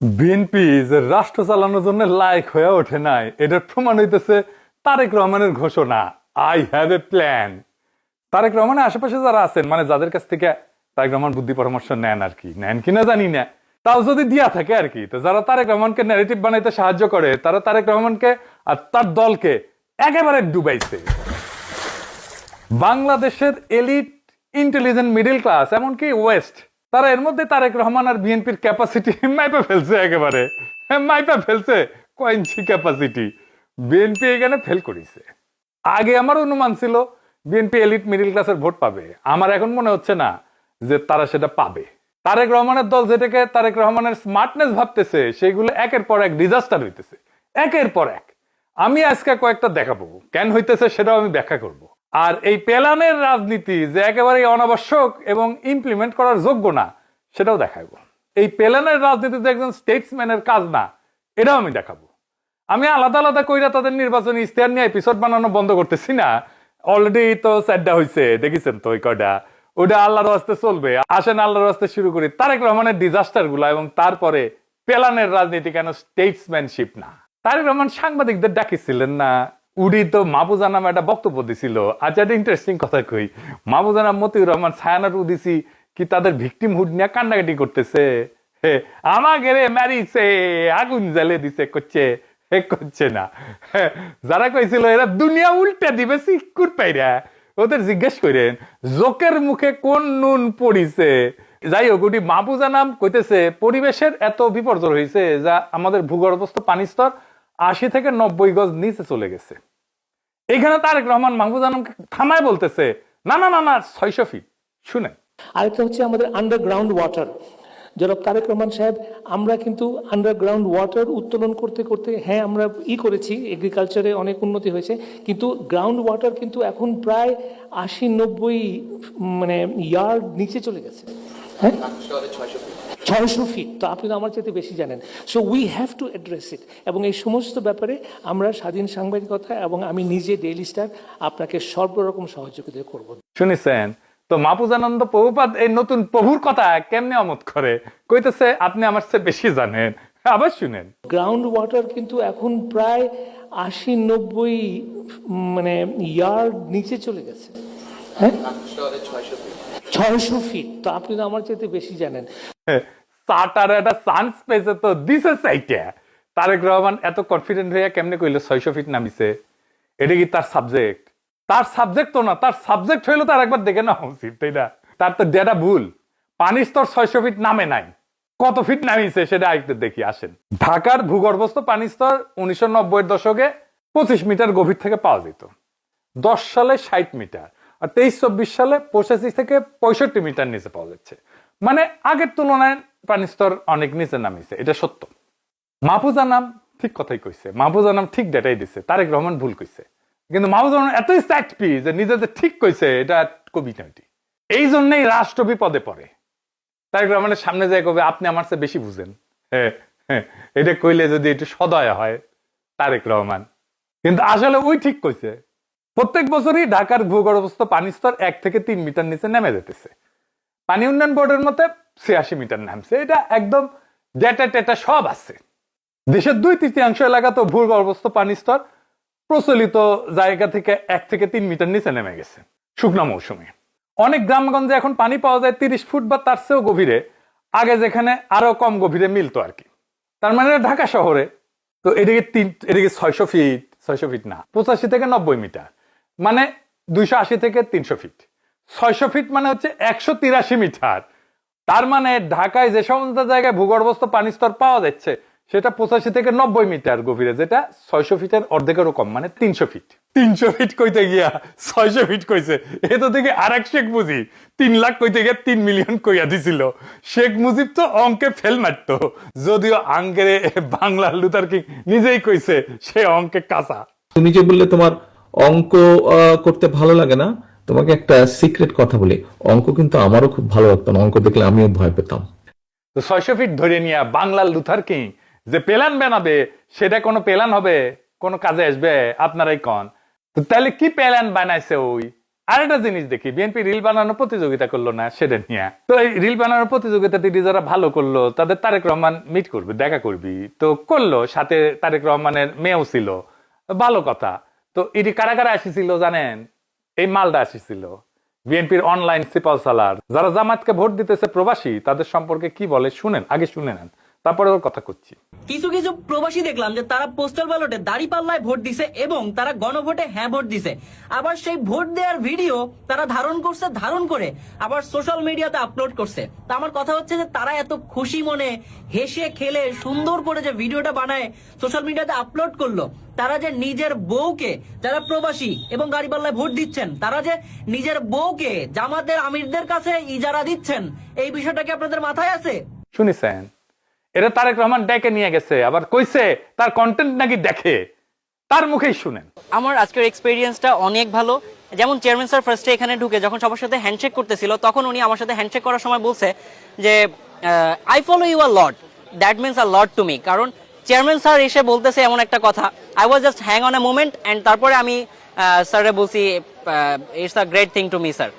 BNP যে রাষ্ট্র চালানোর জন্য লায়ক হয়ে ওঠে নাই, এটার প্রমাণ হইতেছে তারেক রহমানের ঘোষণা, I have a plan. Tarique রহমানের আশেপাশে যারা আছেন, মানে যাদের কাছ থেকে তারেক রহমান বুদ্ধি পরামর্শ নেন আর কি, নেন কিনা জানি না, তাও যদি দিয়া থাকে আর কি, তো যারা তারেক রহমানকে ন্যারেটিভ বানাইতে সাহায্য করে, তারা তারেক রহমানকে আর তার দলকে একেবারে ডুবাইছে। বাংলাদেশের এলিট ইন্টেলিজেন্ট মিডল ক্লাস, এমনকি ওয়েস্ট, তারা এর মধ্যে তারেক রহমান আর বিএনপির ক্যাপাসিটি মাইপা ফেলছে, একেবারে মাইপা ফেলছে। কয়েঞ্চি ক্যাপাসিটি বিএনপি এখানে ফেল করেছে। আগে আমার অনুমান ছিল বিএনপি এলিট মিডল ক্লাসের ভোট পাবে, আমার এখন মনে হচ্ছে না যে তারা সেটা পাবে। তারেক রহমানের দল যেটাকে তারেক রহমানের স্মার্টনেস ভাবতেছে, সেগুলো একের পর এক ডিজাস্টার হইতেছে, একের পর এক। আমি আজকে কয়েকটা দেখাবো, কেন হইতেছে সেটাও আমি ব্যাখ্যা করব। আর এই পেলানের রাজনীতি যে একেবারে অনাবশ্যক এবং ইমপ্লিমেন্ট করার যোগ্য না, সেটাও দেখাবো। এই পেলানের রাজনীতি যে একজন স্টেটসম্যানের কাজ না, এটাও আমি দেখাবো। আমি আলাদা আলাদা কইরা তাদের নির্বাচনী ইশতেহার নিয়ে এপিসোড বানানো বন্ধ করতেছি না। অলরেডি তো চারটা হয়েছে, দেখেছেন তো ওই কয়টা। ওটা আল্লাহর রাস্তে চলবে। আসেন আল্লাহর রাস্তে শুরু করি তারেক রহমানের ডিজাস্টার গুলা, এবং তারপরে পেলানের রাজনীতি কেন স্টেটসম্যানশিপ না। তারেক রহমান সাংবাদিকদের ডাকিছিলেন না, উডি তো মাহফুজা নামে একটা বক্তব্য দিছিল। আচ্ছা, একটা ইন্টারেস্টিং কথা কই, মাহফুজা নাম মতিউর রহমান ছায়ানার উদিসি কি তাদের ভিকটিম হুড নিয়ে কান্নাকাটি করতেছে, আমাকে রে মারিছে, আগুন জ্বালে দিছে, করছে না। যারা কইছিল এরা দুনিয়া উল্টে দিবে সিকুর পাইরা, ওদের জিজ্ঞেস করেন জোকের মুখে কোন নুন পড়িছে। যাই হোক, ওটি মাহফুজা নাম কইতেছে পরিবেশের এত বিপর্যয় হয়েছে যা আমাদের ভূগর্ভস্থ পানি স্তর ৮০ থেকে ৯০ গজ নিচে চলে গেছে। এখানে তারেক রহমান মাহফুজা নামকে থামায় বলতেছে না না না না ৬০০ ফিট। শুনেন। আরেকটা হচ্ছে আমাদের আন্ডারগ্রাউন্ড ওয়াটার। জনাব তারেক রহমান সাহেব, আমরা কিন্তু আন্ডারগ্রাউন্ড ওয়াটার উত্তোলন করতে করতে, হ্যাঁ আমরা করেছি, এগ্রিকালচারে অনেক উন্নতি হয়েছে, কিন্তু গ্রাউন্ড ওয়াটার কিন্তু এখন প্রায় ৮০-৯০ মানে ইয়ার্ড নিচে চলে গেছে। হ্যাঁ, ৬০০ ফিট। তো আপনি তো আমার চাইতে বেশি জানেন। So we have to address ইট। এবং এই সমস্ত ব্যাপারে আমরা স্বাধীন সাংবাদিকতা এবং আমি নিজে ডেইলি স্টার আপনাকে সর্বরকম সহযোগিতা করব। শুনেছেন তো মাহফুজানন্দ প্রভুপাদ এই নতুন প্রভুর কথা কেমনে আমোদ করে, কইতেছে আপনি আমার চেয়ে বেশি জানেন। আবার শুনেন। গ্রাউন্ড ওয়াটার কিন্তু এখন প্রায় ৮০-৯০ মানে ইয়ার্ড নিচে চলে গেছে। হ্যাঁ, ৬০০ ফিট। তো আপনি তো আমার চাইতে বেশি জানেন। চাটার একটা চান্স পেয়েছে তো দিছে চাইটা। তারেক রহমান এত কনফিডেন্ট হয়ে কেমনে কইলো ৬০০ ফিট নামিছে? এটা কি তার সাবজেক্ট? তার সাবজেক্ট তো না, তার সাবজেক্ট হইলো তার একবার দেখে নেওয়া উচিত, তাই না? তার তো ডেটা ভুল। পানির স্তর ৬০০ ফিট নামে নাই, কত ফিট নামিছে সেটা আরেকটু দেখি, আসেন। ঢাকার ভূগর্ভস্থ পানির স্তর ১৯৯০ এর দশকে ২৫ মিটার গভীর থেকে পাওয়া যেত। ১০ সালে ৬০ মিটার, আর ২৩-২৪ সালে ৮৫ থেকে ৬৫ মিটার নিচে পাওয়া যাচ্ছে। মানে আগের তুলনায় পানির স্তর অনেক নিচে নামিছে, এটা সত্য। মাহফুজা নাম ঠিক কথাই কইছে, মাহফুজা নাম ঠিক ডেটাই দিছে, তারেক রহমান ভুল কইছে। কিন্তু মাহফুজা রহমান এতই স্যাটপি যে নিজে যে ঠিক কইছে এটা কবিতা। এই জন্যই রাষ্ট্র বিপদে পড়ে। তারেক রহমানের সামনে যায় কবে আপনি আমার চেয়ে বেশি বুঝেন, এটা কইলে যদি একটু সদয় হয় তারেক রহমান। কিন্তু আসলে ওই ঠিক কইছে। প্রত্যেক বছরই ঢাকার ভূগর্ভস্থ পানির স্তর ১ থেকে ৩ মিটার নিচে নেমে যেতেছে। পানি উন্নয়ন বোর্ডের মতে ৮৬ মিটার নামছে। এটা একদম ডেটা টেটা সব আছে। দেশের ২/৩ এলাকাতে ভূগর্ভস্থ পানির স্তর প্রচলিত জায়গা থেকে ১ থেকে ৩ মিটার নিচে নেমে গেছে শুকনো মৌসুমে। অনেক গ্রামগঞ্জে এখন পানি পাওয়া যায় ৩০ ফুট বা তার চেয়েও গভীরে, আগে যেখানে আরো কম গভীরে মিলতো আর কি। তার মানে ঢাকা শহরে তো এদিকে ৬০০ ফিট, ৬০০ ফিট না, ৮৫ থেকে ৯০ মিটার, মানে ২৮০ থেকে ৩০০ ফিট। ৬০০ ফিট মানে হচ্ছে ১৮৩ মিটার। তার মানে ঢাকায় যে সমস্ত জায়গায় ভূগর্ভস্থ পানি স্তর পাওয়া যাচ্ছে সেটা ৮৫ থেকে ৯০ মিটার গভীরে, যেটা ৬০০ ফিটের অর্ধেকেরও কম, মানে ৩০০ ফিট। ৩০০ ফিট কইতে গিয়া ৬০০ ফিট কইছে। এ তো দেখি আরেক শেখ মুজিব ৩ লাখ কইতে গিয়া ৩ মিলিয়ন কইয়া দিছিল। শেখ মুজিব তো অঙ্কে ফেল মারতো, যদিও আঙ্কেরে বাংলার লুথার কিং নিজেই কইছে সে অঙ্কে কাঁচা। তুমি যে বললে তোমার অঙ্ক করতে ভালো লাগে না, তোমাকে একটা সিক্রেট কথা বলি, অঙ্ক কিন্তু আমারও খুব ভালো লাগতো না, অঙ্ক দেখলে আমিও ভয় পেতাম। তো ৬০০ ফিট ধরে নিয়ে বাংলার লুথার কিং যে প্ল্যান বানাবে, সেটা কোনো প্ল্যান হবে, কোনো কাজে আসবে? আপনারাই কন তো। তাহলে কি প্ল্যান বানাইছে ওই? আর একটা জিনিস দেখি, বিএনপি রিল বানানোর প্রতিযোগিতা করলো না, সেটা নিয়ে তো এই রিল বানানোর প্রতিযোগিতা দিদি যারা ভালো করলো তাদের তারেক রহমান মিট করবে, দেখা করবি, তো করলো, সাথে তারেক রহমানের মেয়েও ছিল, ভালো কথা। তো ইডি কারা কারা আসিছিল জানেন? এই মালটা আসিছিল বিএনপির অনলাইন সিপাল সালার। যারা জামাতকে ভোট দিতেছে প্রবাসী, তাদের সম্পর্কে কি বলে শুনেন, আগে শুনে নেন, তারপরে ওর কথা করছি। কিছু কিছু প্রবাসী দেখলাম যে তারা পোস্টাল ব্যালটে দাঁড়িপাল্লায় ভোট দিছে এবং তারা গণভোটে হ্যাঁ ভোট দিছে। আবার সেই ভোট দেওয়ার ভিডিও তারা ধারণ করে আবার সোশ্যাল মিডিয়াতে আপলোড করছে। তা আমার কথা হচ্ছে যে তারা এত খুশি মনে হেসে খেলে সুন্দর করে যে ভিডিওটা বানায় সোশ্যাল মিডিয়াতে আপলোড করলো, তারা যে নিজের বউকে, যারা প্রবাসী এবং গাড়িপাল্লায় ভোট দিচ্ছেন, তারা যে নিজের বউকে জামাতের আমিরদের কাছে ইজারা দিচ্ছেন, এই বিষয়টা কি আপনাদের মাথায় আছে? শুনেছেন? এটা তারেক রহমান ডেকে নিয়ে গেছে, আবার কইছে তার কন্টেন্ট নাকি দেখে, তার মুখেই শুনেন। আমার আজকের এক্সপেরিয়েন্সটা অনেক ভালো। যেমন চেয়ারম্যান স্যার ফার্স্টে এখানে ঢুকে যখন সবার সাথে হ্যান্ডশেক করতেছিল, তখন উনি আমার সাথে হ্যান্ডশেক করার সময় বলছে যে I follow you a lot, that means a lot to me. কারণ চেয়ারম্যান স্যার এসে বলতেছে এমন একটা কথা, I was just hang on a moment, and তারপরে আমি স্যারে বলছি it's a great thing to me sir.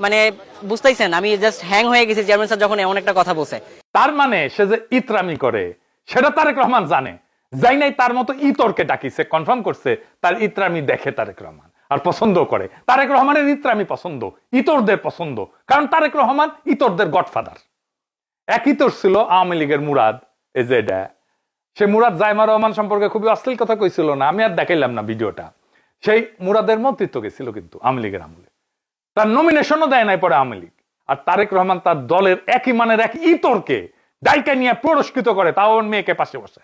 মানে বুঝতেইছেন, আমি জাস্ট হ্যাং হয়ে গেছি চেয়ারম্যান স্যার যখন এমন একটা কথা বলছে। তার মানে সে যে ইতরামি করে সেটা তারেক রহমান জানে, যাই নাই তার মতো ইতরকে ডাকিছে, কনফার্ম করছে তার ইতরামি দেখে তারেক রহমান আর পছন্দ করে। তারেক রহমানের ইতরামি পছন্দ, ইতরদের পছন্দ, কারণ তারেক রহমান ইতরদের গডফাদার। এক ইতর ছিল আওয়ামী লীগের মুরাদ, এই যে এটা, সে মুরাদ জাইমা রহমান সম্পর্কে খুবই অশ্লীল কথা কইছিল না, আমি আর দেখাইলাম না ভিডিওটা। সেই মুরাদের মন্ত্রিত্ব গেছিল কিন্তু আওয়ামী লীগের আমলে, তার নমিনেশনও দেয় নাই পরে আওয়ামী লীগ। আর তারেক রহমান তার দলের একই মানের এক ইতরকে ডাইকা নিয়ে পুরস্কৃত করে, তাও মেয়েকে পাশে বসে।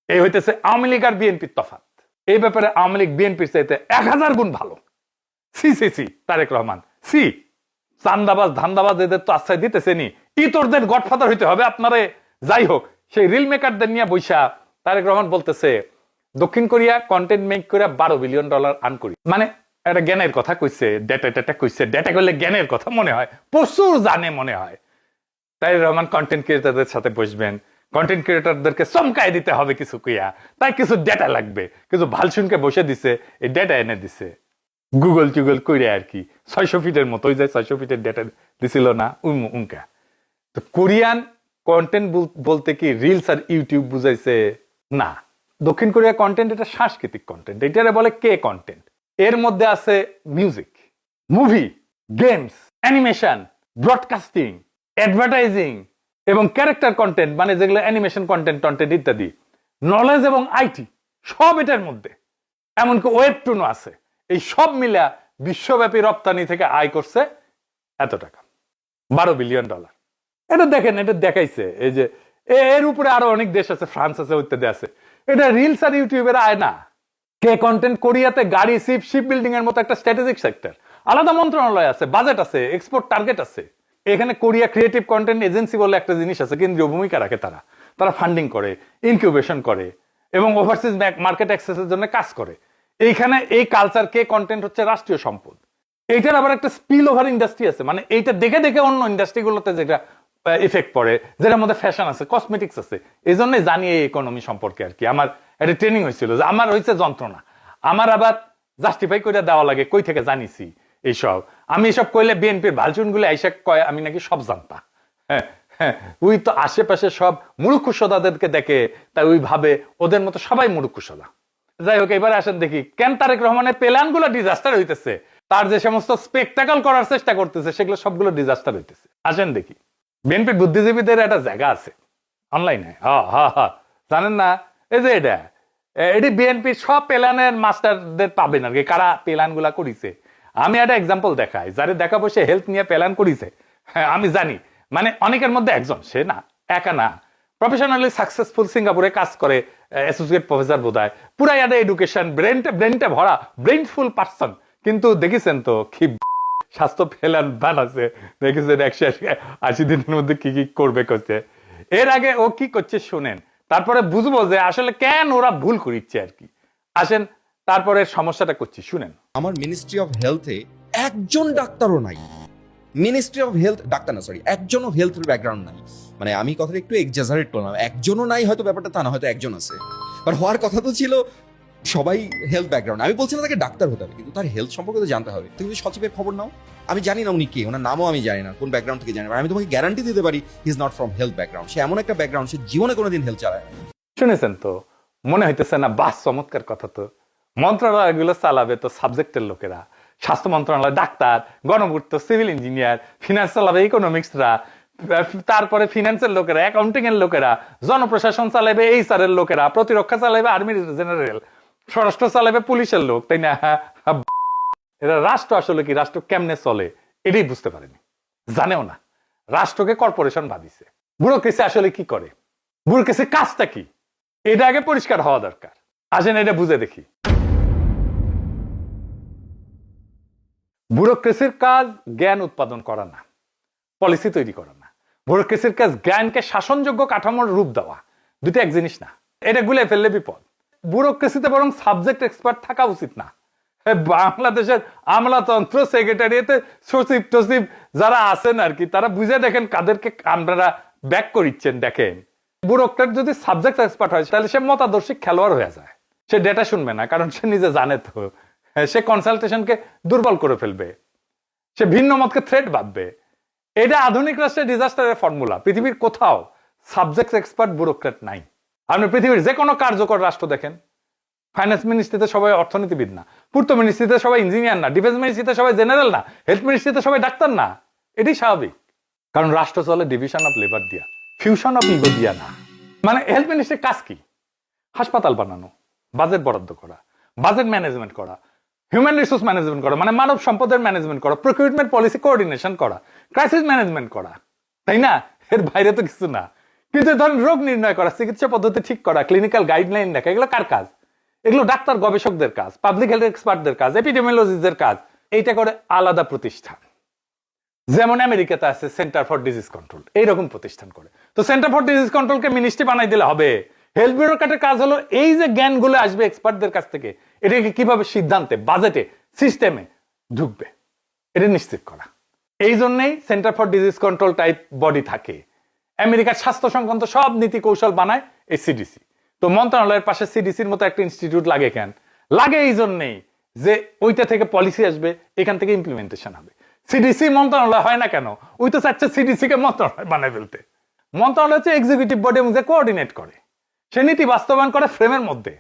এই হইতেছে আওয়ামী লীগ আর বিএনপির তফাৎ। এই ব্যাপারে আওয়ামী লীগ বিএনপির চাইতে 1000 গুণ ভালো। C C C Tarique Rahman C. চান্দাবাজ ধান্দাবাজ এদের তো আশ্রয় দিতেছেনি, ইতরদের গডফাদার হইতে হবে আপনারে। যাই হোক, সেই রিল মেকারদের নিয়ে বৈশা তারেক রহমান বলতেছে দক্ষিণ কোরিয়া কন্টেন্ট মেক করে $12 বিলিয়ন আর্ন করি। মানে একটা জ্ঞানের কথা কইছে, ডেটা কইছে, ডেটা করলে জ্ঞানের কথা মনে হয়, প্রচুর জানে মনে হয়। তাই রহমান কন্টেন্ট ক্রিয়েটরদের সাথে বসবেন, কন্টেন্ট ক্রিয়েটরদেরকে চমকায় দিতে হবে কিছু কুইয়া, তাই কিছু ডেটা লাগবে, কিছু ভালসুনকে বসে দিছে, এই ডেটা এনে দিছে গুগল টুগল কইরে আর কি। 600 ফিটের মতো, ওই যে 600 ফিটের ডেটা দিছিল না উনকা। তো কোরিয়ান কন্টেন্ট বলতে কি রিলস আর ইউটিউব বুঝাইছে না। দক্ষিণ কোরিয়া কন্টেন্ট এটা সাংস্কৃতিক কন্টেন্ট, এটারে বলে কে কন্টেন্ট। এর মধ্যে আছে music, movie, games, animation, broadcasting, advertising এবং ক্যারেক্টার কন্টেন্ট, মানে যেগুলো অ্যানিমেশন কন্টেন্ট ইত্যাদি, নলেজ এবং আইটি সব এটার মধ্যে, এমনকি ওয়েবটুনও আছে। এই সব মিলা বিশ্বব্যাপী রপ্তানি থেকে আয় করছে এত টাকা, $12 বিলিয়ন। এটা দেখেন, এটা দেখাইছে। এই যে এর উপরে আরো অনেক দেশ আছে, ফ্রান্স আছে, ইত্যাদি আছে। এটা রিলস আর ইউটিউবের আয় না। কে কন্টেন্ট, কোরিয়াতে গাড়ি, শিপ বিল্ডিং এর মতো একটা স্ট্র্যাটেজিক সেক্টর, আলাদা মন্ত্রণালয় আছে, বাজেট আছে, এক্সপোর্ট টার্গেট আছে। এখানে কোরিয়া ক্রিয়েটিভ কন্টেন্ট এজেন্সি বলে একটা জিনিস আছে, কেন্দ্রীয় ভূমিকা রাখে। তারা ফান্ডিং করে, ইনকিউবেশন করে এবং ওভারসিজ মার্কেট অ্যাক্সেসের জন্য কাজ করে। এইখানে এই কালচার কে কন্টেন্ট হচ্ছে রাষ্ট্রীয় সম্পদ। এইটার আবার একটা স্পিল ওভার ইন্ডাস্ট্রি আছে, মানে এইটা দেখে দেখে অন্য ইন্ডাস্ট্রিগুলোতে যেটা ইফেক্ট পড়ে, যেটার মধ্যে ফ্যাশন আছে, কসমেটিক্স আছে। এই জন্যই জানি এই ইকোনমি সম্পর্কে আর কি। আমার একটা ট্রেনিং হয়েছিল যে আমার হয়েছে যন্ত্রণা, আমার আবার জাস্টিফাই করে দেওয়া লাগে কই থেকে জানিছি এইসব। আমি এসব কইলে বিএনপির ভালচুন গুলো আইসা কয় আমি নাকি সব জানতাম। হ্যাঁ, ওই তো আশেপাশে সব মুরুক্ষুসদাদেরকে দেখে, তাই ওই ভাবে ওদের মতো সবাই মুরুক্ষুসদা। যাই হোক, এবারে আসেন দেখি কেন তারেক রহমানের প্ল্যান গুলো ডিজাস্টার হইতেছে। তার যে সমস্ত স্পেকটাকল করার চেষ্টা করতেছে সেগুলো সবগুলো ডিজাস্টার হইতেছে। আসেন দেখি। বিএনপির বুদ্ধিজীবীদের একটা জায়গা আছে অনলাইনে, জানেন না? এই যে এটি বিএনপির সব প্ল্যানের মাস্টারদের পাবেন আর কি, কারা প্ল্যান গুলা করিছে। আমি একটা এক্সাম্পল দেখাই, যারে দেখাবো সে হেলথ নিয়ে প্ল্যান করিছে। হ্যাঁ, আমি জানি, মানে অনেকের মধ্যে একজন, সে না একা না, প্রফেশনালি সাকসেসফুল, সিঙ্গাপুরে কাজ করে, অ্যাসোসিয়েট প্রফেসর বোধহয়, পুরা একটা এডুকেশন, ব্রেনটা ভরা, ব্রেইনফুল পার্সন। কিন্তু দেখেছেন তো কি স্বাস্থ্য প্ল্যান বানাচ্ছে, দেখেছেন 180 দিনের মধ্যে কি কি করবে করছে। এর আগে ও কি করছে শুনেন, তারপরে বুঝবো যে আসলে কেন ওরা ভুল করিচ্ছে আর কি। আসেন তারপরে সমস্যাটা করছি শুনেন। আমার মিনিস্ট্রি অফ হেলথে একজন ডাক্তারও নাই, মিনিস্ট্রি অফ হেলথ ডাক্তার না, সরি, একজনও হেলথের ব্যাকগ্রাউন্ড নাই। মানে আমি কথাটা একটু এক্সাজারেট করলাম, একজনও নাই হয়তো ব্যাপারটা তা না, হয়তো একজন আছে। বাট হওয়ার কথা তো ছিল সবাই হেলথ ব্যাকগ্রাউন্ড, আমি বলছি না তাকে ডাক্তার হতে হবে, কিন্তু তার হেলথ সম্পর্কে তো জানতে হবে। তুমি সচিবের খবর নাও, আমি জানি না উনি কে, ওনার নামও আমি জানি না, কোন ব্যাকগ্রাউন্ড থেকে জানি না, আমি তোমাকে গ্যারান্টি দিতে পারি he is not from health background. সে এমন একটা ব্যাকগ্রাউন্ড, সে জীবনে কোনোদিন হেলথ চালায় না। শুনেছেন তো, মনে হইতেছে না বাস চমৎকার কথা। তো মন্ত্রণালয়গুলো চালাবে তো সাবজেক্টের লোকেরা, স্বাস্থ্য মন্ত্রণালয় ডাক্তার, গণপূর্ত সিভিল ইঞ্জিনিয়ার, ফিনান্স চালাবে ইকোনমিক্সরা, তারপরে ফিনান্সের লোকেরা, অ্যাকাউন্টিং এর লোকেরা, জনপ্রশাসন চালাবে এইচআর এর লোকেরা, প্রতিরক্ষা চালাবে আর্মির জেনারেল, স্বরাষ্ট্র চালাবে পুলিশের লোক, তাই না? এরা রাষ্ট্র আসলে কি, রাষ্ট্র কেমনে চলে এটাই বুঝতে পারেনি, জানেও না। রাষ্ট্রকে কর্পোরেশন ভাবিছে। ব্যুরোক্রেসি আসলে কি করে, ব্যুরোক্রেসির কাজটা কি, এটা আগে পরিষ্কার হওয়া দরকার। আসেন এটা বুঝে দেখি। ব্যুরোক্রেসির কাজ জ্ঞান উৎপাদন করা না, পলিসি তৈরি করা না। ব্যুরোক্রেসির কাজ জ্ঞানকে শাসনযোগ্য কাঠামোর রূপ দেওয়া, দুটো এক জিনিস না। এটা গুলে ফেললে বিপদ। ব্যুরোক্রেসিতে বরং সাবজেক্ট এক্সপার্ট থাকা উচিত না। বাংলাদেশের আমলাতন্ত্র সেক্রেটারিয়েতে সচিব টচিব যারা আছেন আর কি, তারা বুঝে দেখেন কাদেরকে আপনারা ব্যাক করিচ্ছেন। দেখেন, ব্যুরোক্রেট যদি সাবজেক্ট এক্সপার্ট হয় তাহলে সে মতাদর্শী খেলোয়াড় হয়ে যায়। সে ডেটা শুনবে না, কারণ সে নিজে জানে তো। সে কনসালটেশনকে দুর্বল করে ফেলবে, সে ভিন্ন মতকে থ্রেট ভাববে। এটা আধুনিক রাষ্ট্রের ডিজাস্টারের ফর্মুলা। পৃথিবীর কোথাও সাবজেক্ট এক্সপার্ট ব্যুরোক্রেট নাই। আপনি পৃথিবীর যে কোনো কার্যকর রাষ্ট্র দেখেন, ফাইন্যান্স মিনিস্ট্রিতে সবাই অর্থনীতিবিদ না, পূর্ত মিনিস্ট্রিতে সবাই ইঞ্জিনিয়ার না, ডিফেন্স মিনিস্ট্রিতে সবাই জেনারেল না, হেলথ মিনিস্ট্রিতে সবাই ডাক্তার না। এটাই স্বাভাবিক, কারণ রাষ্ট্র চলে ডিভিশন অফ লেবার দিয়া, ফিউশন অফ ইগো দিয়া না। মানে হেলথ মিনিস্ট্রির কাজ কি? হাসপাতাল বানানো, বাজেট বরাদ্দ করা, বাজেট ম্যানেজমেন্ট করা, হিউম্যান রিসোর্স ম্যানেজমেন্ট করা, মানে মানব সম্পদের ম্যানেজমেন্ট করা, প্রকিউরমেন্ট পলিসি কোঅর্ডিনেশন করা, ক্রাইসিস ম্যানেজমেন্ট করা, তাই না? এর বাইরে তো কিছু না। কিন্তু ধরেন রোগ নির্ণয় করা, চিকিৎসা পদ্ধতি ঠিক করা, ক্লিনিক্যাল গাইডলাইন দেখা, এগুলো কার কাজ? এগুলো ডাক্তার গবেষকদের কাজ, পাবলিক হেলথ এক্সপার্টদের কাজ, এপিডেমিওলজিস্টদের কাজ। এইটা করে আলাদা প্রতিষ্ঠান, যেমন আমেরিকাতে আছে সেন্টার ফর ডিজিজ কন্ট্রোল, এইরকম প্রতিষ্ঠান করে। তো সেন্টার ফর ডিজিজ কন্ট্রোলকে মিনিস্ট্রি বানাই দিলে হবে? হেলথ ব্যুরোক্র্যাটের কাজ হলো এই যে জ্ঞানগুলো আসবে এক্সপার্টদের কাছ থেকে, এটাকে কিভাবে সিদ্ধান্তে, বাজেটে, সিস্টেমে ঢুকবে, এটা নিশ্চিত করা। এই জন্যই centre for disease control type body থাকে। আমেরিকার স্বাস্থ্য সংক্রান্ত সব নীতি কৌশল বানায় এই সিডিসি। তো মন্ত্রণালয়ের পাশে সিডিসির মতো একটা ইনস্টিটিউট লাগে কেন? লাগে এই জন্যই যে ওইটা থেকে পলিসি আসবে, এখান থেকে ইমপ্লিমেন্টেশন হবে। সিডিসি মন্ত্রণালয় হয় না কেন? ওই তো চাচ্ছে সিডিসি কে মন্ত্রণালয় বানায় ফেলতে। মন্ত্রণালয় হচ্ছে এক্সিকিউটিভ বডি এবং যে কোঅর্ডিনেট করে, সে নীতি বাস্তবায়ন করে ফ্রেমের মধ্যে।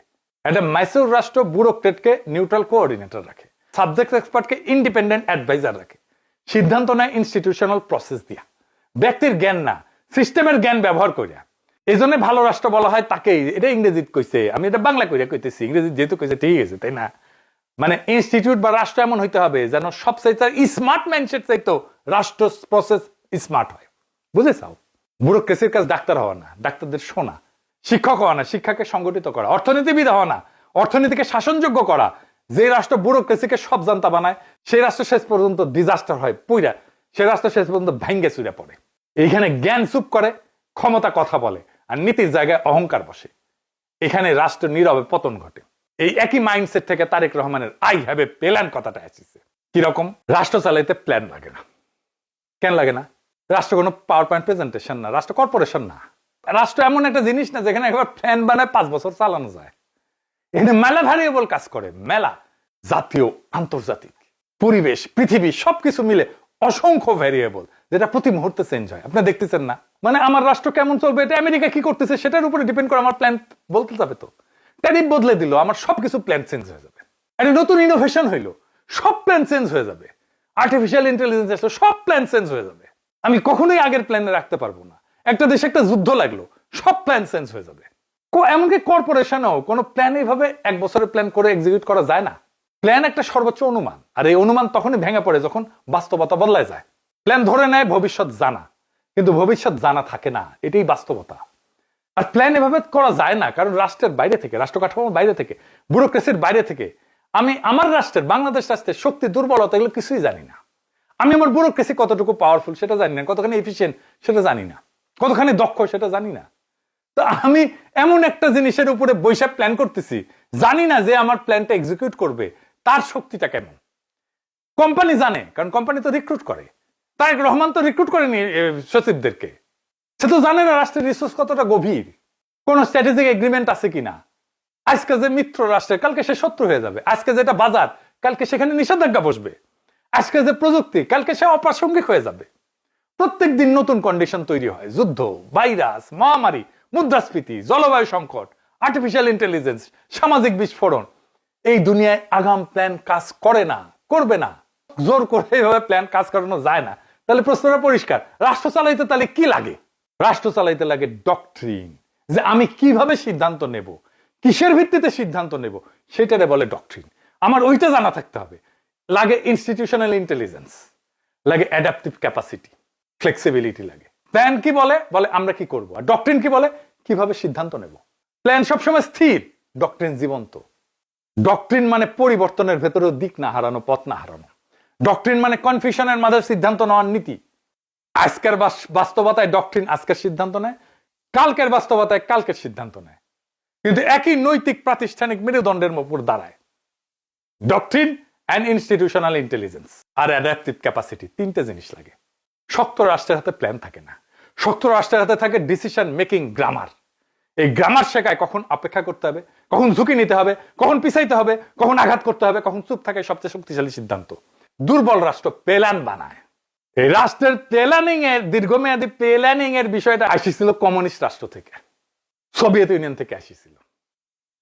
একটা মাইসুর রাষ্ট্র ব্যুরোক্রেটকে নিউট্রাল কোঅর্ডিনেটর রাখে, সাবজেক্ট এক্সপার্টকে ইন্ডিপেন্ডেন্ট অ্যাডভাইজার রাখে, সিদ্ধান্ত নেয় ইনস্টিটিউশনাল প্রসেস দিয়া, ব্যক্তির জ্ঞান না সিস্টেমের জ্ঞান ব্যবহার করিয়া। এই জন্য ভালো রাষ্ট্র বলা হয় তাকেই। এটা ইংরেজিত কইছে, আমি এটা বাংলা কইরা কইতেছি, ইংরেজি যেহেতু কইছে ঠিক আছে, তাই না? মানে ইনস্টিটিউট বা রাষ্ট্র এমন হইতে হবে যেন সবচাইতে স্মার্ট ম্যানসেট চাইতো রাষ্ট্র প্রসেস স্মার্ট হয়। বুঝেছাও? ব্যুরোক্রেসির কাজ ডাক্তার হওয়া না, ডাক্তারদের শোনা, শিক্ষক হওয়া না, শিক্ষাকে সংগঠিত করা, অর্থনীতিবিদ হওয়া না, অর্থনীতিকে শাসনযোগ্য করা। যে রাষ্ট্র ব্যুরোক্রেসিকে সব জানতা বানায়, সেই রাষ্ট্র শেষ পর্যন্ত ডিজাস্টার হয়, পুইরা সে রাষ্ট্র শেষ পর্যন্ত ভেঙ্গে চুরে পড়ে। এইখানে জ্ঞান চুপ করে, ক্ষমতা কথা বলে, আর নীতির জায়গায় অহংকার বসে। এখানে রাষ্ট্র নীরবে পতন ঘটে। এই একই মাইন্ডসেট থেকে তারেক রহমানের আই হ্যাভ এ প্ল্যান কথাটা আসছে। কিরকম? রাষ্ট্র চালাইতে প্ল্যান লাগে না। কেন লাগে না? রাষ্ট্র কোনো পাওয়ার পয়েন্ট প্রেজেন্টেশন না, রাষ্ট্র কর্পোরেশন না। রাষ্ট্র এমন একটা জিনিস না যেখানে একবার প্ল্যান বানায় 5 বছর চালানো যায়। এখানে মেলা ভ্যারিয়েবল কাজ করে, মেলা, জাতীয়, আন্তর্জাতিক, পরিবেশ, পৃথিবী, সবকিছু মিলে অসংখ্য ভ্যারিয়েবল, যেটা প্রতি মুহূর্তে চেঞ্জ হয়। আপনি দেখতেছেন না? মানে আমার রাষ্ট্র কেমন চলবে, এটা আমেরিকা কি করতেছে সেটার উপরে ডিপেন্ড করে আমার প্ল্যান বলতে যাবে। তো ট্যারিফ বদলে দিল, আমার সবকিছু প্ল্যান চেঞ্জ হয়ে যাবে। একটা নতুন ইনোভেশন হইলো, সব প্ল্যান চেঞ্জ হয়ে যাবে। আর্টিফিশিয়াল ইন্টেলিজেন্স আসলো, সব প্ল্যান চেঞ্জ হয়ে যাবে। আমি কখনোই আগের প্ল্যানে রাখতে পারবো না। একটা দেশে একটা যুদ্ধ লাগলো, সব প্ল্যান চেঞ্জ হয়ে যাবে। এমনকি কর্পোরেশনও কোনো প্ল্যান এইভাবে 1 বছরের প্ল্যান করে এক্সিকিউট করা যায় না। প্ল্যান একটা সর্বোচ্চ অনুমান, আর এই অনুমান তখনই ভেঙে পড়ে যখন বাস্তবতা বদলায় যায়। প্ল্যান ধরে নেয় ভবিষ্যৎ জানা, কিন্তু ভবিষ্যৎ জানা থাকে না, এটাই বাস্তবতা। আর প্ল্যান এভাবে করা যায় না, কারণ রাষ্ট্রের বাইরে থেকে, রাষ্ট্র কাঠামোর বাইরে থেকে, ব্যুরোক্রেসির বাইরে থেকে আমি আমার রাষ্ট্রের, বাংলাদেশ রাষ্ট্রের শক্তি দুর্বলতা এগুলো কিছুই জানি না। আমি আমার ব্যুরোক্রেসি কতটুকু পাওয়ারফুল সেটা জানি না, কতখানি এফিশিয়েন্ট সেটা জানি না, কতখানি দক্ষ সেটা জানি না। তো আমি এমন একটা জিনিসের উপরে বৈশাখ প্ল্যান করতেছি, জানি না যে আমার প্ল্যানটা এক্সিকিউট করবে তার শক্তিটা কেমন। কোম্পানি জানে, কারণ কোম্পানি তো রিক্রুট করে। তারেক রহমান তো রিক্রুট করেনি সচিবদেরকে, সে তো জানে না রাষ্ট্রের রিসোর্স কতটা গভীর, কোন স্ট্র্যাটেজিক এগ্রিমেন্ট আছে কিনা, আজকে যে মিত্র রাষ্ট্রের কালকে সে শত্রু হয়ে যাবে, আজকে যেটা বাজার কালকে সেখানে নিষেধাজ্ঞা বসবে, আজকে যে প্রযুক্তি কালকে সে অপ্রাসঙ্গিক হয়ে যাবে। প্রত্যেক দিন নতুন কন্ডিশন তৈরি হয়, যুদ্ধ, ভাইরাস, মহামারী, মুদ্রাস্ফীতি, জলবায়ু সংকট, আর্টিফিশিয়াল ইন্টেলিজেন্স, সামাজিক বিস্ফোরণ। এই দুনিয়ায় আগাম প্ল্যান কাজ করে না, করবে না, জোর করে এইভাবে প্ল্যান কাজ করানো যায় না। তাহলে প্রশ্নটা পরিষ্কার, রাষ্ট্র চালাইতে তাহলে কি লাগে? রাষ্ট্র চালাইতে লাগে ডক্ট্রিন, যে আমি কিভাবে সিদ্ধান্ত নেব, কিসের ভিত্তিতে সিদ্ধান্ত নেব, সেটারে বলে ডক্ট্রিন। আমার ওইটা জানা থাকতে হবে। লাগে ইনস্টিটিউশনাল ইন্টেলিজেন্স, লাগে অ্যাডাপটিভ ক্যাপাসিটি, ফ্লেক্সিবিলিটি লাগে। প্ল্যান কি বলে? বলে আমরা কি করব। আর ডক্ট্রিন কি বলে? কিভাবে সিদ্ধান্ত নেব। প্ল্যান সবসময় স্থির, ডক্ট্রিন জীবন্ত। ডক্ট্রিন মানে পরিবর্তনের ভেতরেও দিক না হারানো, পথ না হারানো। ডক্ট্রিন মানে কনফিউশনের মাঝে সিদ্ধান্ত নেওয়ার নীতি। আজকের বাস্তবতায় ডক্ট্রিন আজকের সিদ্ধান্ত নেয়, কালকের বাস্তবতায় কালকের সিদ্ধান্ত নেয়, কিন্তু একই নৈতিক প্রাতিষ্ঠানিক মেরুদণ্ডের উপর দাঁড়ায়। ডক্ট্রিন অ্যান্ড ইনস্টিটিউশনাল ইন্টেলিজেন্স আর অ্যাডাপটিভ ক্যাপাসিটি, তিনটে জিনিস লাগে। শক্ত রাষ্ট্রের হাতে প্ল্যান থাকে না, শক্ত রাষ্ট্রের হাতে থাকে ডিসিশন মেকিং গ্রামার। এই গ্রামার শেখায় কখন অপেক্ষা করতে হবে, কখন ঝুঁকি নিতে হবে, কখন পিছাইতে হবে, কখন আঘাত করতে হবে, কখন চুপ থাকে সবচেয়ে শক্তিশালী সিদ্ধান্ত। দুর্বল রাষ্ট্র প্ল্যান বানায়। এই রাষ্ট্রের প্ল্যানিং এর, দীর্ঘমেয়াদী প্ল্যানিং এর বিষয়টা আসিছিল কমিউনিস্ট রাষ্ট্র থেকে, সোভিয়েত ইউনিয়ন থেকে আসিছিল,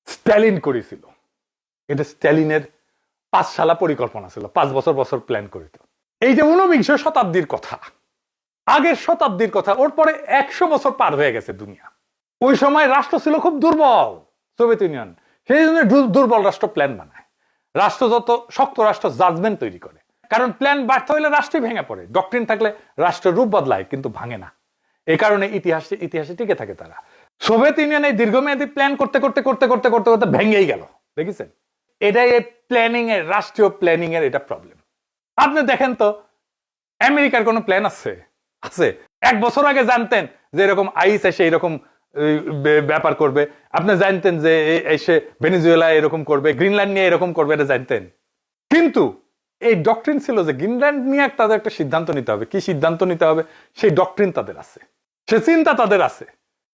স্ট্যালিন করেছিল। এটা স্ট্যালিনের 5 সালা পরিকল্পনা ছিল, 5 বছর বছর প্ল্যান করিত। এই যে 19বিংশ শতাব্দীর কথা, আগের শতাব্দীর কথা, ওর পরে 100 বছর পার হয়ে গেছে দুনিয়া। ওই সময় রাষ্ট্র ছিল খুব দুর্বল, সোভিয়েত ইউনিয়ন। সেই জন্য দুর্বল রাষ্ট্র প্ল্যান বানায়। রাষ্ট্র যত শক্ত রাষ্ট্র জাজমেন্ট তৈরি করে, কারণ প্ল্যান ব্যর্থ হইলে রাষ্ট্রই ভেঙে পড়ে। ডক্ট্রিন থাকলে রাষ্ট্রের রূপ বদলায় কিন্তু ভাঙে না। এই কারণে ইতিহাসে টিকে থাকে তারা। সোভিয়েত ইউনিয়ন এই দীর্ঘমেয়াদী প্ল্যান করতে করতে করতে করতে করতে করতে ভেঙেই গেল, দেখেছেন? এটাই এই প্ল্যানিং এর, রাষ্ট্রীয় প্ল্যানিং এর এটা প্রবলেম। আপনি দেখেন তো, আমেরিকার কোনো প্ল্যান আছে? 1 বছর আগে জানতেন যে এরকম আইস এসে এরকম ব্যাপার করবে? আপনি জানতেন যে এসে ভেনেজুয়েলা এরকম করবে, গ্রিনল্যান্ড নিয়ে এরকম করবে, এটা জানতেন? কিন্তু এই ডক্ট্রিন ছিল যে গ্রিনল্যান্ড নিয়ে তাদের একটা সিদ্ধান্ত নিতে হবে। কি সিদ্ধান্ত নিতে হবে সেই ডক্ট্রিন তাদের আছে, সে চিন্তা তাদের আছে।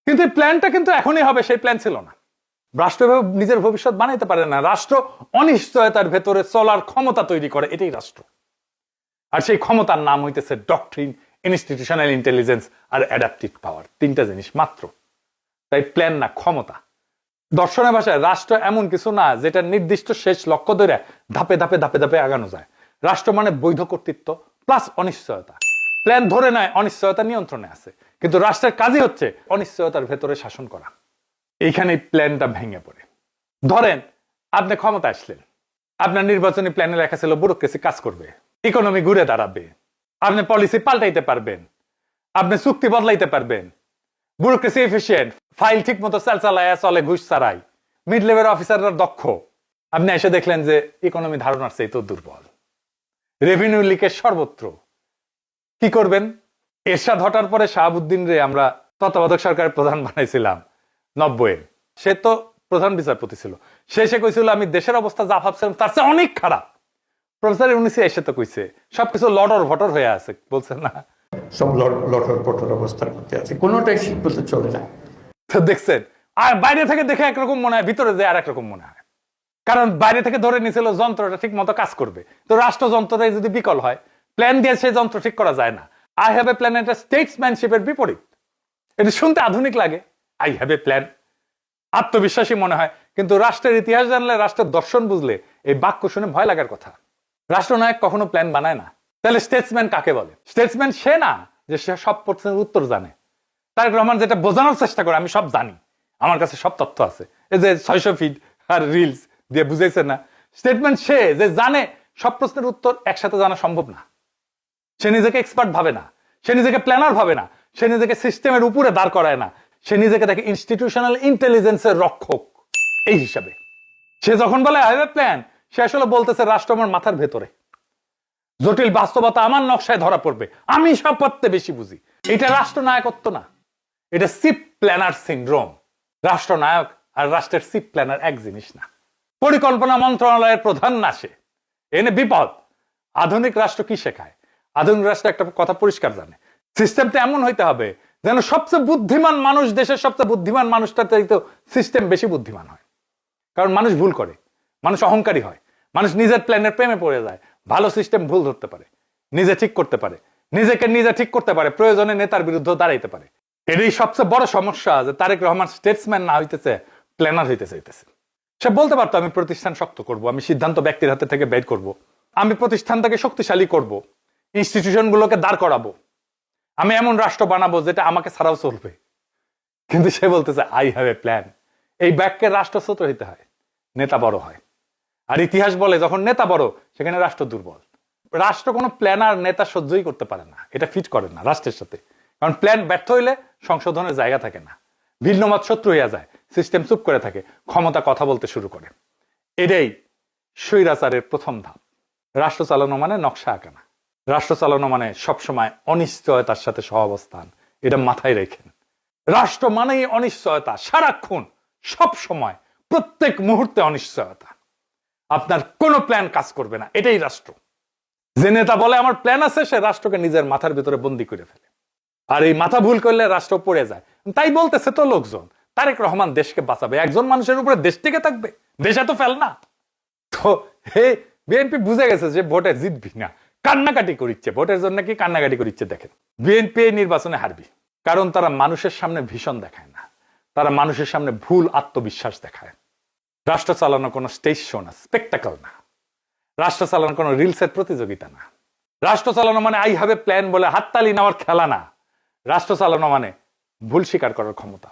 কিন্তু এই প্ল্যানটা কিন্তু এখনই হবে সেই প্ল্যান ছিল না। রাষ্ট্র নিজের ভবিষ্যৎ বানাইতে পারে না। রাষ্ট্র অনিশ্চয়তার ভেতরে চলার ক্ষমতা তৈরি করে, এটাই রাষ্ট্র। আর সেই ক্ষমতার নাম হইতেছে ডক্ট্রিন, ইনস্টিটিউশনাল ইন্টেলিজেন্স আর অ্যাডাপটিভ পাওয়ার। 3টা জিনিস মাত্র। তাই প্ল্যান না, ক্ষমতা। দর্শনের ভাষায় রাষ্ট্র এমন কিছু না যেটা নির্দিষ্ট শেষ লক্ষ্য ধরে ধাপে ধাপে ধাপে ধাপে আগানো যায়। রাষ্ট্র মানে বৈধ কর্তৃত্ব প্লাস অনিশ্চয়তা। প্ল্যান ধরে নেয় অনিশ্চয়তা নিয়ন্ত্রণে আছে, কিন্তু রাষ্ট্রের কাজই হচ্ছে অনিশ্চয়তার ভেতরে শাসন করা। এইখানে প্ল্যানটা ভেঙে পড়ে। ধরেন আপনি ক্ষমতা আসলেন, আপনার নির্বাচনী প্ল্যানে লেখা ছিল ব্যুরোক্রেসি কাজ করবে, ইকোনমি ঘুরে দাঁড়াবে, আপনি পলিসি পাল্টাইতে পারবেন, আপনি চুক্তি বদলাইতে পারবেন, ব্যুরোক্রেসি এফিশিয়েন্ট, ফাইল ঠিক মতো চালায় চলে, ঘুষ ছাড়াই, মিড লেভেল অফিসাররা দক্ষ। আপনি এসে দেখলেন যে ইকোনমি ধারণার চেয়ে তো দুর্বল, রেভিনিউ লিকেজ সর্বত্র। কি করবেন? এরশাদ হটার পরে শাহাবুদ্দিন রে আমরা তত্ত্বাবধায়ক সরকারের প্রধান বানাইছিলাম 90-এ। সে তো প্রধান বিচারপতি ছিল। সে কইছিল আমি দেশের অবস্থা যা ভাবছিলাম তার চেয়ে অনেক খারাপ। প্রফেসর ইউনূসী এসে তো কইছে সবকিছু লটর ভটর হয়ে আছে, বলছেন না? সব লটর পটর অবস্থার মধ্যে আছে, কোনোটাই ঠিক বলতে চলে না। তো দেখছেন, আর বাইরে থেকে দেখে একরকম মনে হয়, ভিতরে যে আর একরকম মনে হয়। কারণ বাইরে থেকে ধরে নিয়েছিল যন্ত্রটা ঠিক মতো কাজ করবে। তো রাষ্ট্রযন্ত্রটাই যদি বিকল হয়, প্ল্যান দিয়ে সেই যন্ত্র ঠিক করা যায় না। আই হ্যাভ এ প্ল্যান, এটা স্টেটসম্যানশিপের বিপরীত। এটা শুনতে আধুনিক লাগে, আই হ্যাভ এ প্ল্যান, আত্মবিশ্বাসী মনে হয়। কিন্তু রাষ্ট্রের ইতিহাস জানলে, রাষ্ট্রের দর্শন বুঝলে এই বাক্য শুনে ভয় লাগার কথা। রাষ্ট্রনায়ক কখনো প্ল্যান বানায় না। তাহলে স্টেটসম্যান কাকে বলে? স্টেটসম্যান সে না যে সে সব প্রশ্নের উত্তর জানে। তারেক রহমান যেটা বোঝানোর চেষ্টা করে, আমি সব জানি, আমার কাছে সব তথ্য আছে। এই যে 600 ফিট আর রিলস দিয়ে বুঝাইছে না। স্টেটমেন্ট সে যে জানে সব প্রশ্নের উত্তর একসাথে জানা সম্ভব না। সে নিজেকে এক্সপার্ট ভাবে না, সে নিজেকে প্ল্যানার ভাবে না, সে নিজেকে সিস্টেমের উপরে দাঁড় করায় না। সে নিজেকে দেখে ইনস্টিটিউশনাল ইন্টেলিজেন্সের রক্ষক এই হিসাবে। সে যখন বলে আই হ্যাভ এ প্ল্যান, সে আসলে বলতেছে রাষ্ট্র আমার মাথার ভেতরে, জটিল বাস্তবতা আমার নকশায় ধরা পড়বে, আমি সব পড়তে বেশি বুঝি। এটা রাষ্ট্রনায়কত্ব না, এটা চিফ প্ল্যানার সিনড্রোম। রাষ্ট্রনায়ক আর রাষ্ট্রের চিফ প্ল্যানার এক জিনিস না। পরিকল্পনা মন্ত্রণালয়ের প্রধান না সে, এনে বিপদ। আধুনিক রাষ্ট্র কি শেখায়? আধুনিক রাষ্ট্র একটা কথা পরিষ্কার জানে, সিস্টেমটা এমন হইতে হবে যেন সবচেয়ে বুদ্ধিমান মানুষ, দেশের সবচেয়ে বুদ্ধিমান মানুষটার চাইতে সিস্টেম বেশি বুদ্ধিমান হয়। কারণ মানুষ ভুল করে, মানুষ অহংকারী হয়, মানুষ নিজের প্ল্যানের প্রেমে পড়ে যায়, ভালো সিস্টেম ভুল ধরতে পারে, নিজে ঠিক করতে পারে, নিজেকে নিজে ঠিক করতে পারে, প্রয়োজনে নেতার বিরুদ্ধে দাঁড়াইতে পারে। এটাই সবচেয়ে বড় সমস্যা যে তারেক রহমান স্টেটসম্যান না হইতেছে, প্ল্যানার হইতে চাইতেছে। সে বলতে পারতো আমি প্রতিষ্ঠান শক্ত করব, আমি সিদ্ধান্ত ব্যক্তির হাতে থেকে বের করব, আমি প্রতিষ্ঠানটাকে শক্তিশালী করব, ইনস্টিটিউশনগুলোকে দাঁড় করাবো, আমি এমন রাষ্ট্র বানাবো যেটা আমাকে ছাড়াও চলবে। কিন্তু সে বলতেছে আই হ্যাভ এ প্ল্যান। এই বাক্যের রাষ্ট্র ছোট হইতে হয়, নেতা বড় হয়। আর ইতিহাস বলে যখন নেতা বড় সেখানে রাষ্ট্র দুর্বল। রাষ্ট্র কোনো প্ল্যানার নেতা সহ্যই করতে পারে না, এটা ফিট করে না রাষ্ট্রের সাথে। কারণ প্ল্যান ব্যর্থ হইলে সংশোধনের জায়গা থাকে না, ভিন্ন মত শত্রু হইয়া যায়, সিস্টেম চুপ করে থাকে, ক্ষমতা কথা বলতে শুরু করে। এটাই স্বৈরাচারের প্রথম ধাপ। রাষ্ট্র চালানো মানে নকশা আঁকা না, রাষ্ট্র চালানো মানে সবসময় অনিশ্চয়তার সাথে সহাবস্থান, এটা মাথায় রেখেন। রাষ্ট্র মানেই অনিশ্চয়তা, সারাক্ষণ, সব সময়, প্রত্যেক মুহূর্তে অনিশ্চয়তা। আপনার কোনো প্ল্যান কাজ করবে না, এটাই রাষ্ট্র। যে নেতা বলে আমার প্ল্যান আছে, সে রাষ্ট্রকে নিজের মাথার ভিতরে বন্দি করে ফেলে। আর এই মাথা ভুল করলে রাষ্ট্র পড়ে যায়। তাই বলতেছে তো লোকজন তারেক রহমান দেশকে বাঁচাবে, একজন মানুষের উপরে দেশ টিকে থাকবে, দেশ এত ফেল না। তো হে বিএনপি বুঝে গেছে যে ভোটে জিতবি না, কান্নাকাটি করিচ্ছে, ভোটের জন্য কি কান্নাকাটি করিচ্ছে। দেখেন বিএনপি নির্বাচনে হারবি, কারণ তারা মানুষের সামনে ভীষণ দেখায় না, তারা মানুষের সামনে ভুল আত্মবিশ্বাস দেখায়। রাষ্ট্র চালানো কোনো স্টেজ শো না, স্পেকটাকল না, রাষ্ট্র চালানো কোনো রিলসের প্রতিযোগিতা না, রাষ্ট্র চালানো মানে আই হ্যাভ এ প্ল্যান বলে হাততালি নেওয়ার খেলা না। রাষ্ট্র চালানো মানে ভুল স্বীকার করার ক্ষমতা,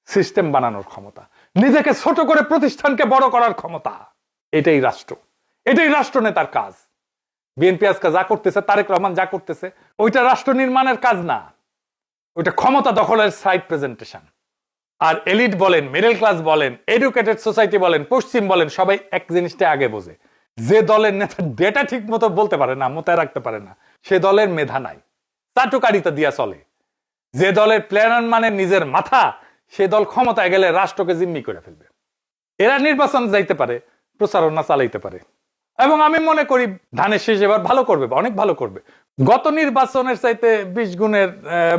সিস্টেম বানানোর ক্ষমতা, নিজেকে ছোট করে প্রতিষ্ঠানকে বড় করার ক্ষমতা। এটাই রাষ্ট্র, এটাই রাষ্ট্র নেতার কাজ। বিএনপি আজকে যা করতেছে, তারেক রহমান যা করতেছে, ওইটা রাষ্ট্র নির্মাণের কাজ না, ওইটা ক্ষমতা দখলের সাইড প্রেজেন্টেশন। আর এলিট বলেন, মিডল ক্লাস বলেন, এডুকেটেড সোসাইটি বলেন, পশ্চিম বলেন, সবাই এক জিনিসটা আগে বোঝে, যে দলের নেতা ডেটা ঠিক মতো বলতে পারে না, মোতায় রাখতে পারে না, সে দলের মেধা নাই, চাটুকারিতা দিয়া চলে। যে দলের প্ল্যানার মানে নিজের মাথা, সে দল ক্ষমতায় গেলে রাষ্ট্রকে জিম্মি করে ফেলবে। এরা নির্বাচন যাইতে পারে, প্রচারণা চালাইতে পারে, এবং আমি মনে করি ধানের শীষ এবার ভালো করবে, অনেক ভালো করবে। গত নির্বাচনের চাইতে 20 গুণের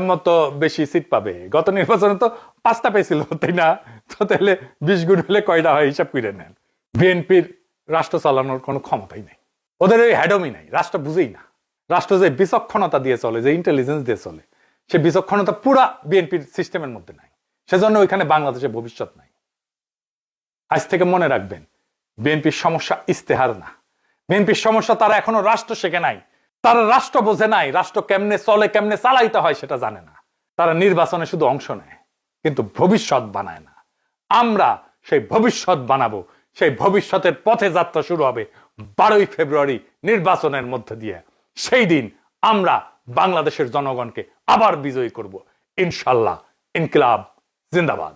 মতো বেশি সিট পাবে। গত নির্বাচনে তো 5টা পেয়েছিল, তাই না? তো তাহলে 20 গুণ হলে কয়টা হয় হিসাব করে নেন। বিএনপির রাষ্ট্র চালানোর কোনো ক্ষমতাই নেই, ওদের ওই হ্যাডমই নাই, রাষ্ট্র বুঝেই না। রাষ্ট্র যে বিচক্ষণতা দিয়ে চলে, যে ইন্টেলিজেন্স দিয়ে চলে, সে বিচক্ষণতা পুরা বিএনপির সিস্টেমের মধ্যে নাই। সেজন্য ওইখানে বাংলাদেশের ভবিষ্যৎ নাই। আজ থেকে মনে রাখবেন, বিএনপির সমস্যা ইস্তেহার না, বিএনপির সমস্যা তারা এখনো রাষ্ট্র শেখে নাই, তারা রাষ্ট্র বোঝে নাই, রাষ্ট্র কেমনে চলে, কেমনে চালাইতে হয় সেটা জানে না। তারা নির্বাচনে শুধু অংশ নেয়, কিন্তু ভবিষ্যৎ বানায় না। আমরা সেই ভবিষ্যৎ বানাবো, সেই ভবিষ্যতের পথে যাত্রা শুরু হবে 12ই ফেব্রুয়ারি নির্বাচনের মধ্যে দিয়ে। সেই দিন আমরা বাংলাদেশের জনগণকে আবার বিজয়ী করব ইনশাল্লাহ। ইনকিলাব জিন্দাবাদ।